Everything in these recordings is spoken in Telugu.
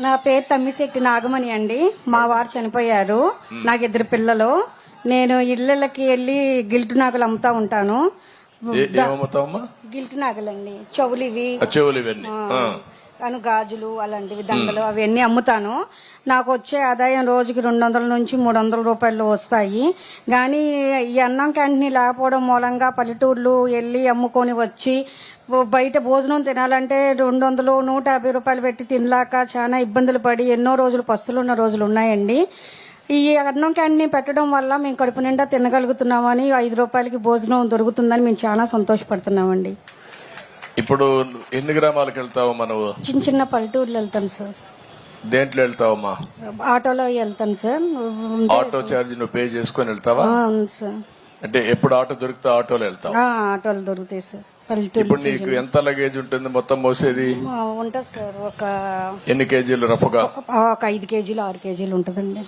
నా పేరు తమ్మిశెట్టి నాగమణి అండి. మా వారు చనిపోయారు. నాకు 2 పిల్లలు. నేను ఇళ్ళకి వెళ్ళి గిల్టు నాగులు అమ్ముతా ఉంటాను. గిల్టు నాగులండి, చెవులు గాజులు అలాంటివి, దండలు అవన్నీ అమ్ముతాను. నాకు వచ్చే ఆదాయం రోజుకి 200 నుంచి 300 రూపాయలు వస్తాయి. కానీ ఈ అన్నం క్యాంటీన్ లేకపోవడం మూలంగా పల్లెటూర్లు వెళ్ళి అమ్ముకొని వచ్చి బయట భోజనం తినాలంటే 200, 150 రూపాయలు పెట్టి తినలాక చాలా ఇబ్బందులు పడి ఎన్నో రోజులు పస్తులున్న రోజులు ఉన్నాయండి. ఈ అన్నం క్యాంటీన్ పెట్టడం వల్ల మేము కడుపు నిండా తినగలుగుతున్నామని, 5 రూపాయలకి భోజనం దొరుకుతుందని మేము చాలా సంతోషపడుతున్నామండి. ఇప్పుడు ఎన్ని గ్రామాలకు వెళ్తావమ్మా నువ్వు? చిన్న పల్లెటూర్లు వెళ్తాను సార్. దేంట్లో వెళ్తావమ్మా? ఆటోలో వెళ్తాను సార్. ఆటో ఛార్జ్ నువ్వు పే చేసుకుని వెళ్తావా? అవును సార్. అంటే ఎప్పుడు ఆటో దొరికితే ఆటోలో వెళ్తావు? ఆటోలు దొరుకుతాయి సార్. ఇప్పుడు నీకు ఎంత లగేజ్ ఉంటుంది మొత్తం మోసేది? ఉంటుంది సార్. ఒక ఎన్ని కేజీలు రఫ్గా? ఒక 5 కేజీలు 6 కేజీలు ఉంటుందండి.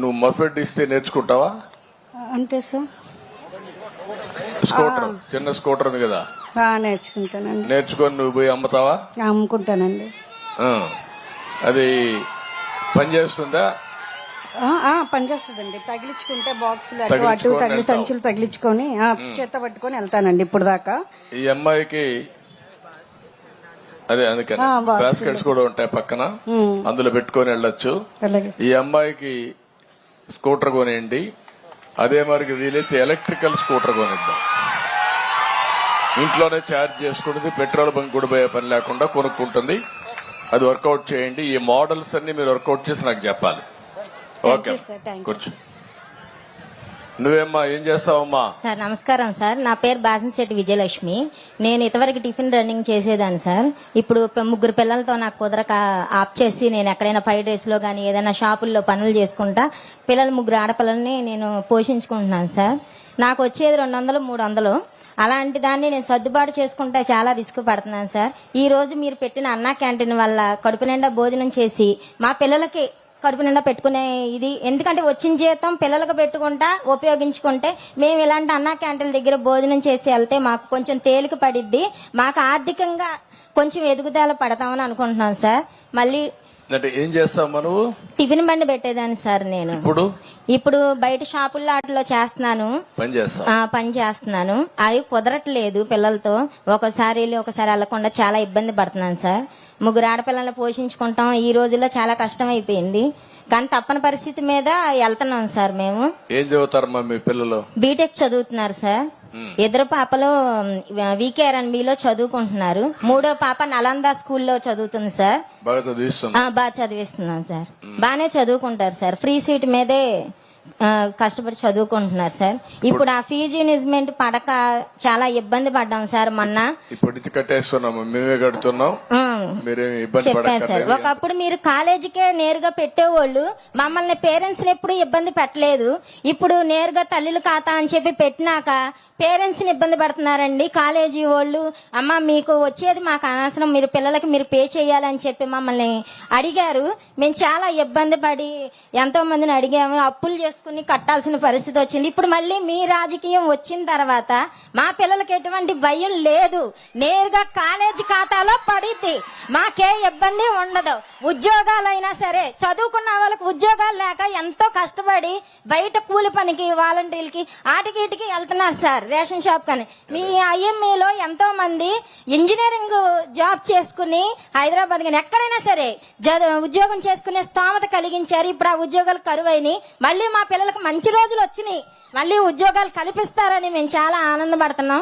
నువ్వు మఫెడ్ ఇస్తే నేర్చుకుంటావా? అంటే సార్ స్కూటర్, చిన్న స్కూటర్ ఉంది కదా, నేర్చుకుంటానండి. నేర్చుకొని నువ్వు పోయి అమ్ముతావా? అమ్ముకుంటానండి. అది పని చేస్తుందా? పనిచేస్తుందండి. తగిలించుకుంటే బాక్సులు అటు తగిలి సంచులు తగిలించుకొని చేత పట్టుకొని వెళ్తానండి ఇప్పుడు దాకా. ఈ అమ్మాయికి అదే అందుకని బాస్కెట్స్ కూడా ఉంటాయి పక్కన, అందులో పెట్టుకొని వెళ్ళొచ్చు. ఈ అమ్మాయికి స్కూటర్ కొనేయండి. అదే మరికి వీలైతే ఎలక్ట్రికల్ స్కూటర్ కొనిద్దాం. ఇంట్లోనే ఛార్జ్ చేసుకుంటుంది, పెట్రోల్ బంక్ కూడా పోయే పని లేకుండా కొనుక్కుంటుంది. అది వర్కౌట్ చేయండి. ఈ మోడల్స్ అన్ని మీరు వర్కౌట్ చేసి నాకు చెప్పాలి. ఓకే, కూర్చో. నువ్వేమ్మా ఏం చేస్తావమ్మా? సార్ నమస్కారం సార్. నా పేరు బాసంశెట్టి విజయలక్ష్మి. నేను ఇంతవరకు టిఫిన్ రన్నింగ్ చేసేదాన్ని సార్. ఇప్పుడు 3 పిల్లలతో నాకు కుదరక ఆప్ చేసి నేను ఎక్కడైనా 5 days లో కానీ ఏదైనా షాపుల్లో పనులు చేసుకుంటా పిల్లలు 3 ఆడపిల్లల్ని నేను పోషించుకుంటున్నాను సార్. నాకు వచ్చేది 200, 300. అలాంటి దాన్ని నేను సర్దుబాటు చేసుకుంటే చాలా రిస్క్ పడుతున్నాను సార్. ఈ రోజు మీరు పెట్టిన అన్నా క్యాంటీన్ వల్ల కడుపు నిండా భోజనం చేసి మా పిల్లలకి కడుపు నిండా పెట్టుకునే ఇది, ఎందుకంటే వచ్చిన జీతం పిల్లలకు పెట్టుకుంటా ఉపయోగించుకుంటే మేము ఇలాంటి అన్నా క్యాంటీన్ల దగ్గర భోజనం చేసి వెళ్తే మాకు కొంచెం తేలిక పడిద్ది, మాకు ఆర్థికంగా కొంచెం ఎదుగుదల పడతామని అనుకుంటున్నాను సార్. మళ్ళీ ఏం చేస్తావు మనం? టిఫిన్ బండి పెట్టేదాన్ని సార్. నేను ఇప్పుడు బయట షాపుల్లో వాటిలో చేస్తున్నాను, పని చేస్తున్నాను. అది కుదరట్లేదు పిల్లలతో. ఒకసారి వెళ్ళి ఒకసారి వెళ్లకుండా చాలా ఇబ్బంది పడుతున్నాను సార్. 3 ఆడపిల్లల్ని పోషించుకుంటాం. ఈ రోజుల్లో చాలా కష్టం అయిపోయింది, కానీ తప్పని పరిస్థితి మీద వెళ్తున్నాం సార్. మేము ఏం చదువుతారమ్మా మీ పిల్లలు? బీటెక్ చదువుతున్నారు సార్. 2 పాపలు VKRNBలో చదువుకుంటున్నారు. 3వ పాప నలంద స్కూల్లో చదువుతుంది సార్. బాగా చదివిస్తున్నాను సార్. బాగానే చదువుకుంటారు సార్. ఫ్రీ సీట్ మీదే కష్టపడి చదువుకుంటున్నారు సార్. ఇప్పుడు ఆ ఫీజు ఇన్వెస్ట్మెంట్ పడక చాలా ఇబ్బంది పడ్డాం సార్. మొన్న చెప్పాను సార్. ఒకప్పుడు మీరు కాలేజీకే నేరుగా పెట్టేవాళ్ళు, మమ్మల్ని పేరెంట్స్ ఎప్పుడు ఇబ్బంది పెట్టలేదు. ఇప్పుడు నేరుగా తల్లుల ఖాతా అని చెప్పి పెట్టినాక పేరెంట్స్ ని ఇబ్బంది పడుతున్నారండి కాలేజీ వాళ్ళు. అమ్మ మీకు వచ్చేది మాకు అనవసరం, మీరు పిల్లలకి మీరు పే చేయాలని చెప్పి మమ్మల్ని అడిగారు. మేము చాలా ఇబ్బంది పడి ఎంతో మందిని అడిగాము, అప్పులు చేసుకుని కట్టాల్సిన పరిస్థితి వచ్చింది. ఇప్పుడు మళ్ళీ మీ రాజకీయం వచ్చిన తర్వాత మా పిల్లలకి ఎటువంటి భయం లేదు, నేరుగా కాలేజీ ఖాతాలో పడిద్ది, మాకే ఇబ్బంది ఉండదు. ఉద్యోగాలైనా సరే చదువుకున్న వాళ్ళకి ఉద్యోగాలు లేక ఎంతో కష్టపడి బయట కూలి పనికి వాలంటీర్లకి ఆటికి ఇటుకి వెళ్తున్నారు సార్. రేషన్ షాప్ కానీ మీ IMEలో ఎంతో మంది ఇంజనీరింగ్ జాబ్ చేసుకుని హైదరాబాద్ కానీ ఎక్కడైనా సరే ఉద్యోగం చేసుకునే స్థామత కలిగించారు. ఇప్పుడు ఆ ఉద్యోగాలు కరువైనాయి. మళ్ళీ మా పిల్లలకు మంచి రోజులు వచ్చినాయి, మళ్ళీ ఉద్యోగాలు కల్పిస్తారని మేము చాలా ఆనందపడుతున్నాం.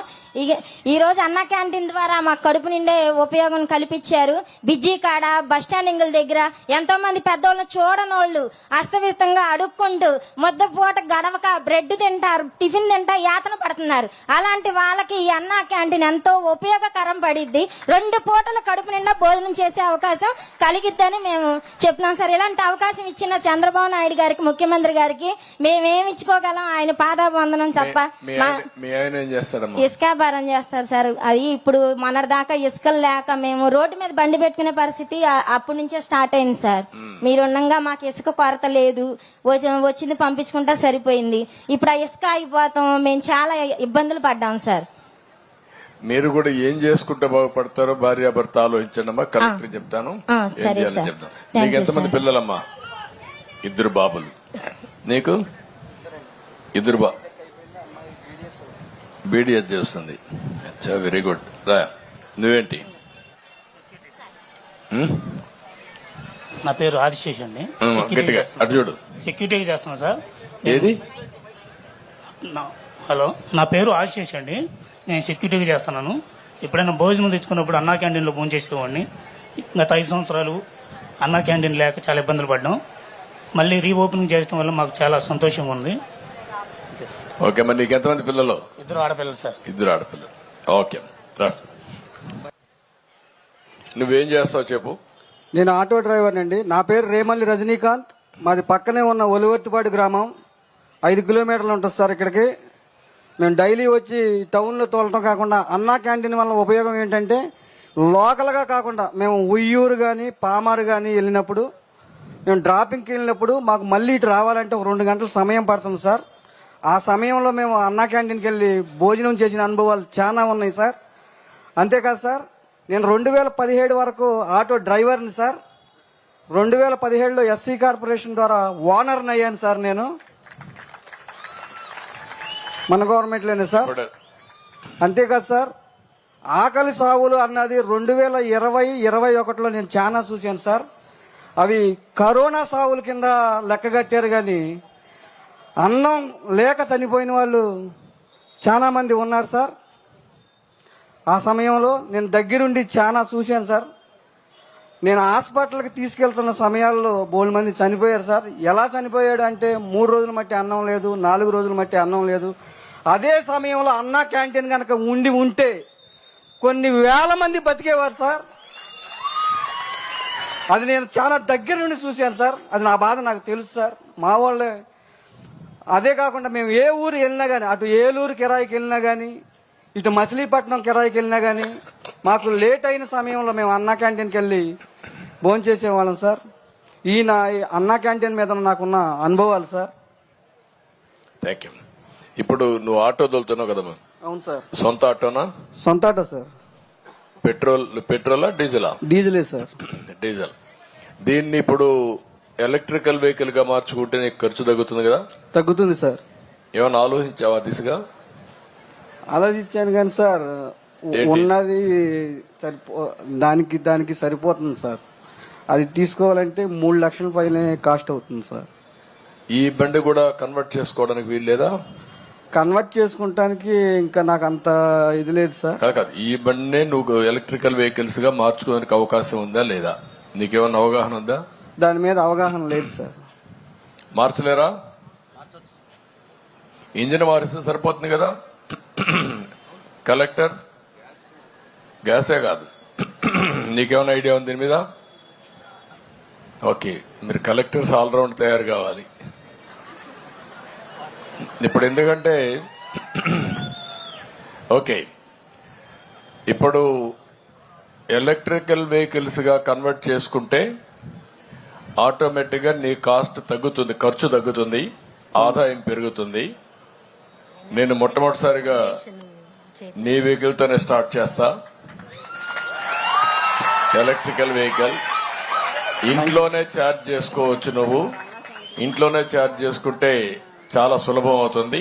ఈ రోజు అన్నా క్యాంటీన్ ద్వారా మాకు కడుపు నిండే ఉపయోగం కల్పించారు. బిజీ కాడ బస్టాండింగుల దగ్గర ఎంతో మంది పెద్దోళ్ళని చూడనోళ్ళు అస్తవ్యస్తంగా అడుక్కుంటూ ముద్దపూట గడవక బ్రెడ్ తింటారు, టిఫిన్ తింటా యాతన పడుతున్నారు. అలాంటి వాళ్ళకి ఈ అన్నా క్యాంటీన్ ఎంతో ఉపయోగకరం పడిద్ది. 2 పూటల కడుపు నిండా భోజనం చేసే అవకాశం కలిగిద్దని మేము చెప్తున్నాం సార్. ఇలాంటి అవకాశం ఇచ్చిన చంద్రబాబు నాయుడు గారికి, ముఖ్యమంత్రి గారికి మేమేమి ఇచ్చుకోగలం? ఆయన పాదాబంధనం తప్ప. ఇసుక వ్యాపారం చేస్తారు సార్. అది ఇప్పుడు మొన్నటిదాకా ఇసుకలు లేక మేము రోడ్డు మీద బండి పెట్టుకునే పరిస్థితి అప్పటి నుంచే స్టార్ట్ అయింది సార్. మీరుండగా మాకు ఇసుక కొరత లేదు, వచ్చింది పంపించుకుంటా సరిపోయింది. ఇప్పుడు ఆ ఇసుక అయిపోతాం, మేము చాలా ఇబ్బందులు పడ్డాం సార్. మీరు కూడా ఏం చేసుకుంటే బాగుపడతారో భార్యాభర్త ఆలోచించండి అమ్మా. కలెక్టర్ చెప్తాను, ఆ, ఏం సరే చేయాలో సార్. చెప్తాను. Thank నీకు you, ఎంతమంది sir. పిల్లలమ్మా? 2 బాబులు. నీకు 2 బీడీఎస్ చేస్తుంది. అచ్చా, వెరీ గుడ్. రా, నువ్వేంటి? నా పేరు ఆదిశేష్ అండి. గట్టిగా అటు చూడు. సెక్యూరిటీగా చేస్తున్నా సార్. ఏది? హలో, నా పేరు ఆదిశేష్ అండి. నేను సెక్యూరిటీగా చేస్తున్నాను. ఎప్పుడైనా భోజనం తెచ్చుకున్నప్పుడు అన్నా క్యాంటీన్లో భోజనం చేసేవాడిని. గత 5 సంవత్సరాలు అన్నా క్యాంటీన్ లేక చాలా ఇబ్బందులు పడ్డాం. మళ్ళీ రీఓపెనింగ్ చేయడం వల్ల మాకు చాలా సంతోషంగా ఉంది. ఓకే, మరి నీకు ఎంతమంది పిల్లలు? 2 ఆడపిల్లలు సార్. 2 ఆడపిల్లలు. ఓకే, రా. నువ్వేం చేస్తావు చెప్పు. నేను ఆటో డ్రైవర్ అండి. నా పేరు రేమల్లి రజనీకాంత్. మాది పక్కనే ఉన్న ఒలివర్తిపాడు గ్రామం. 5 కిలోమీటర్లు ఉంటుంది సార్ ఇక్కడికి. మేము డైలీ వచ్చి టౌన్లో తోలటం కాకుండా అన్నా క్యాంటీన్ వల్ల ఉపయోగం ఏంటంటే లోకల్గా కాకుండా మేము ఉయ్యూరు కానీ పామారు కానీ వెళ్ళినప్పుడు, మేము డ్రాపింగ్కి వెళ్ళినప్పుడు మాకు మళ్ళీ ఇటు రావాలంటే ఒక 2 గంటల సమయం పడుతుంది సార్. ఆ సమయంలో మేము అన్నా క్యాంటీన్కి వెళ్ళి భోజనం చేసిన అనుభవాలు చాలా ఉన్నాయి సార్. అంతేకాదు సార్, నేను 2017 వరకు ఆటో డ్రైవర్ని సార్. 2017లో ఎస్సీ కార్పొరేషన్ ద్వారా ఓనర్ని అయ్యాను సార్ నేను, మన గవర్నమెంట్లోనే సార్. అంతేకాదు సార్, ఆకలి సావులు అన్నది 2020-21లో నేను చాలా చూశాను సార్. అవి కరోనా సావుల కింద లెక్కగట్టారు కానీ అన్నం లేక చనిపోయిన వాళ్ళు చాలా మంది ఉన్నారు సార్. ఆ సమయంలో నేను దగ్గరుండి చాలా చూశాను సార్. నేను హాస్పిటల్కి తీసుకెళ్తున్న సమయాల్లో బోల్ మంది చనిపోయారు సార్. ఎలా చనిపోయాడు అంటే 3 రోజుల మట్టి అన్నం లేదు, 4 రోజుల మట్టి అన్నం లేదు. అదే సమయంలో అన్నా క్యాంటీన్ కనుక ఉంటే కొన్ని వేల మంది బతికేవారు సార్. అది నేను చాలా దగ్గర నుండి చూశాను సార్. అది నా బాధ నాకు తెలుసు సార్. మా వాళ్ళే. అదే కాకుండా మేము ఏ ఊరు వెళ్ళినా కానీ, అటు ఏలూరు కిరాయికి వెళ్ళినా కానీ, ఇటు మచిలీపట్నం కిరాయికి వెళ్ళినా కానీ మాకు లేట్ అయిన సమయంలో మేము అన్నా క్యాంటీన్కి వెళ్ళి భోంచేసేవాళ్ళం సార్. ఈ నా అన్నా క్యాంటీన్ మీద నాకున్న అనుభవాలు సార్. Thank you. ఇప్పుడు నువ్వు ఆటో తోలుతున్నావు కదమ్మా? అవును సార్. సొంత ఆటోనా? సొంత ఆటో సార్. పెట్రోలా డీజిలా? డీజిలే సార్. డీజిల్. దీన్ని ఇప్పుడు ఎలక్ట్రికల్ వెహికల్ గా మార్చుకుంటే నీకు ఖర్చు తగ్గుతుంది కదా? తగ్గుతుంది సార్. ఏమైనా ఆలోచించావా దిశగా? ఆలోచించాను కానీ సార్, ఉన్నది దానికి సరిపోతుంది సార్. అది తీసుకోవాలంటే 3 లక్షల పైన కాస్ట్ అవుతుంది సార్. ఈ బండి కూడా కన్వర్ట్ చేసుకోవడానికి వీలు లేదా? కన్వర్ట్ చేసుకుంటానికి ఇంకా నాకు అంత ఇది లేదు సార్. కాదు, ఈ బండినే నువ్వు ఎలక్ట్రికల్ వెహికల్స్ గా మార్చుకోవడానికి అవకాశం ఉందా లేదా? నీకేమన్నా అవగాహన ఉందా? దాని మీద అవగాహన లేదు సార్. మార్చలేరా? ఇంజిన్ మారిస్తే సరిపోతుంది కదా. కలెక్టర్, గ్యాసే కాదు, నీకేమైనా ఐడియా ఉంది దీని మీద? ఓకే, మీరు కలెక్టర్స్ ఆల్రౌండ్ తయారు కావాలి ఇప్పుడు. ఎందుకంటే ఓకే, ఇప్పుడు ఎలక్ట్రికల్ వెహికల్స్ గా కన్వర్ట్ చేసుకుంటే ఆటోమేటిక్ గా నీ కాస్ట్ తగ్గుతుంది, ఖర్చు తగ్గుతుంది, ఆదాయం పెరుగుతుంది. నేను మొట్టమొదటిసారిగా నీ వెహికల్ తోనే స్టార్ట్ చేస్తా. ఎలక్ట్రికల్ వెహికల్ ఇంట్లోనే ఛార్జ్ చేసుకోవచ్చు. నువ్వు ఇంట్లోనే ఛార్జ్ చేసుకుంటే చాలా సులభం అవుతుంది.